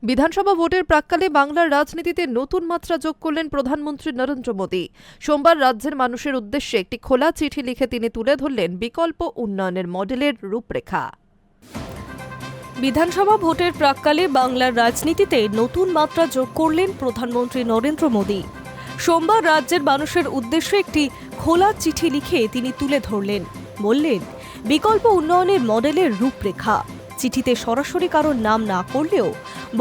বিধানসভা ভোটের প্রাক্কালে বাংলার রাজনীতিতে নতুন মাত্রা যোগ করলেন প্রধানমন্ত্রী নরেন্দ্র মোদী। সোমবার রাজ্যের মানুষের উদ্দেশ্যে একটি খোলা চিঠি লিখে তিনি তুলে ধরলেন বিকল্প উন্নয়নের মডেলের রূপরেখা। বিধানসভা ভোটের প্রাক্কালে বাংলার রাজনীতিতে নতুন মাত্রা যোগ করলেন প্রধানমন্ত্রী নরেন্দ্র মোদী। সোমবার রাজ্যের মানুষের উদ্দেশ্যে একটি খোলা চিঠি লিখে তিনি তুলে ধরলেন, বললেন বিকল্প উন্নয়নের মডেলের রূপরেখা। চিঠিতে সরাসরি কারোর নাম না করলেও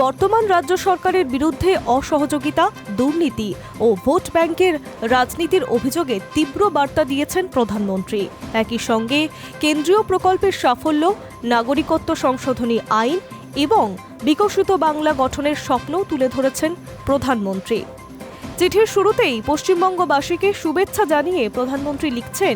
বর্তমান রাজ্য সরকারের বিরুদ্ধে অসহযোগিতা, দুর্নীতি ও ভোট ব্যাংকের রাজনীতির অভিযোগে তীব্র বার্তা দিয়েছেন প্রধানমন্ত্রী। একই সঙ্গে কেন্দ্রীয় প্রকল্পের সাফল্য, নাগরিকত্ব সংশোধনী আইন এবং বিকশিত বাংলা গঠনের স্বপ্নও তুলে ধরেছেন প্রধানমন্ত্রী। চিঠির শুরুতেই পশ্চিমবঙ্গবাসীকে শুভেচ্ছা জানিয়ে প্রধানমন্ত্রী লিখছেন,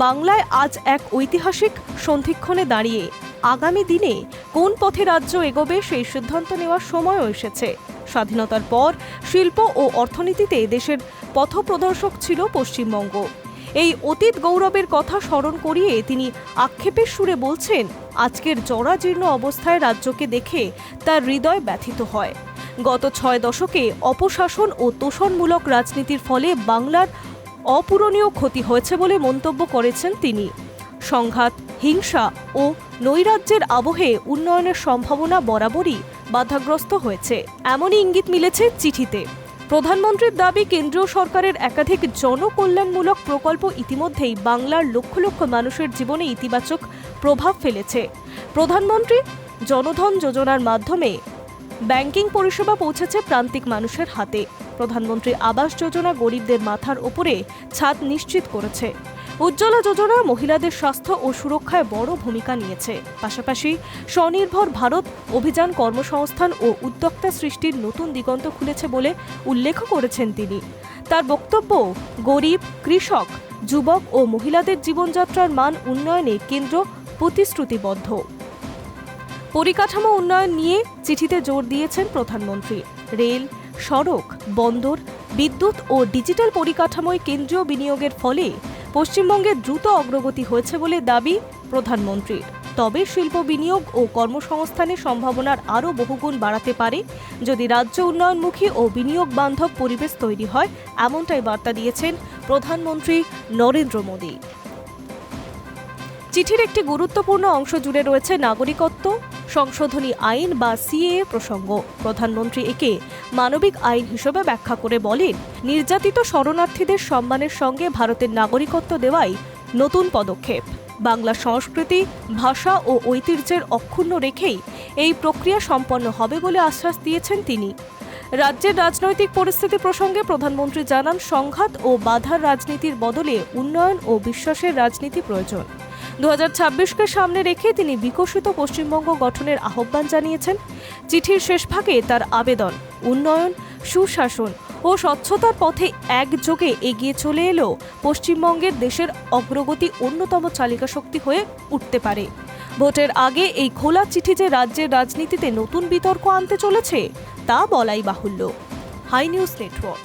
বাংলায় আজ এক ঐতিহাসিক সন্ধিক্ষণে দাঁড়িয়ে আগামী দিনে কোন পথে রাজ্য এগোবে সেই সিদ্ধান্ত নেওয়ার সময়ও এসেছে। স্বাধীনতার পর শিল্প ও অর্থনীতিতে দেশের পথপ্রদর্শক ছিল পশ্চিমবঙ্গ। এই অতীত গৌরবের কথা স্মরণ করিয়ে তিনি আক্ষেপের সুরে বলছেন, আজকের জরাজীর্ণ অবস্থায় রাজ্যকে দেখে তার হৃদয় ব্যথিত হয়। গত 6 দশকে অপশাসন ও তোষণমূলক রাজনীতির ফলে বাংলার অপূরণীয় ক্ষতি হয়েছে বলে মন্তব্য করেছেন তিনি। সংঘাত, হিংসা ও নৈরাজ্যের আবহে উন্নয়নের সম্ভাবনা বরাবরই বাধাগ্রস্ত হয়েছে, এমনই ইঙ্গিত মিলেছে চিঠিতে। প্রধানমন্ত্রীর দাবি, কেন্দ্রীয় সরকারের একাধিক জনকল্যাণমূলক প্রকল্প ইতিমধ্যেই বাংলার লক্ষ লক্ষ মানুষের জীবনে ইতিবাচক প্রভাব ফেলেছে। প্রধানমন্ত্রী জনধন যোজনার মাধ্যমে ব্যাংকিং পরিষেবা পৌঁছেছে প্রান্তিক মানুষের হাতে। প্রধানমন্ত্রী আবাস যোজনা গরিবদের মাথার ওপরে ছাদ নিশ্চিত করেছে। উজ্জ্বলা যোজনা মহিলাদের স্বাস্থ্য ও সুরক্ষায় বড় ভূমিকা নিয়েছে। পাশাপাশি স্বনির্ভর ভারত অভিযান কর্মসংস্থান ও উদ্যোক্তা সৃষ্টির নতুন দিগন্ত খুলেছে বলে উল্লেখ করেছেন তিনি। তার বক্তব্য, গরিব, কৃষক, যুবক ও মহিলাদের জীবনযাত্রার মান উন্নয়নে কেন্দ্র প্রতিশ্রুতিবদ্ধ। পরিকাঠামো উন্নয়ন নিয়ে চিঠিতে জোর দিয়েছেন প্রধানমন্ত্রী। রেল, সড়ক, বন্দর, বিদ্যুৎ ও ডিজিটাল পরিকাঠামোয় কেন্দ্রীয় বিনিয়োগের ফলে পশ্চিমবঙ্গে দ্রুত অগ্রগতি হয়েছে বলে দাবি প্রধানমন্ত্রীর। তবে শিল্প বিনিয়োগ ও কর্মসংস্থানের সম্ভাবনার আরও বহুগুণ বাড়াতে পারে যদি রাজ্য উন্নয়নমুখী ও বিনিয়োগ বান্ধব পরিবেশ তৈরি হয়, এমনটাই বার্তা দিয়েছেন প্রধানমন্ত্রী নরেন্দ্র মোদী। চিঠির একটি গুরুত্বপূর্ণ অংশ জুড়ে রয়েছে নাগরিকত্ব সংশোধনী আইন বা সিএএ প্রসঙ্গ। প্রধানমন্ত্রী একে মানবিক আইন হিসেবে ব্যাখ্যা করে বলেন, নির্যাতিত শরণার্থীদের সম্মানের সঙ্গে ভারতের নাগরিকত্ব দেওয়াই নতুন পদক্ষেপ। বাংলা সংস্কৃতি, ভাষা ও ঐতিহ্যের অক্ষুণ্ণ রেখেই এই প্রক্রিয়া সম্পন্ন হবে বলে আশ্বাস দিয়েছেন তিনি। রাজ্যের রাজনৈতিক পরিস্থিতি প্রসঙ্গে প্রধানমন্ত্রী জানান, সংঘাত ও বাধার রাজনীতির বদলে উন্নয়ন ও বিশ্বাসের রাজনীতি প্রয়োজন। 2026কে সামনে রেখে তিনি বিকশিত পশ্চিমবঙ্গ গঠনের আহ্বান জানিয়েছেন। চিঠির শেষ ভাগে তার আবেদন, উন্নয়ন, সুশাসন ও স্বচ্ছতার পথে একযোগে এগিয়ে চলে এলো পশ্চিমবঙ্গের দেশের অগ্রগতি অন্যতম চালিকা শক্তি হয়ে উঠতে পারে। ভোটের আগে এই খোলা চিঠি যে রাজ্যের রাজনীতিতে নতুন বিতর্ক আনতে চলেছে তা বলাই বাহুল্য। Hi News network.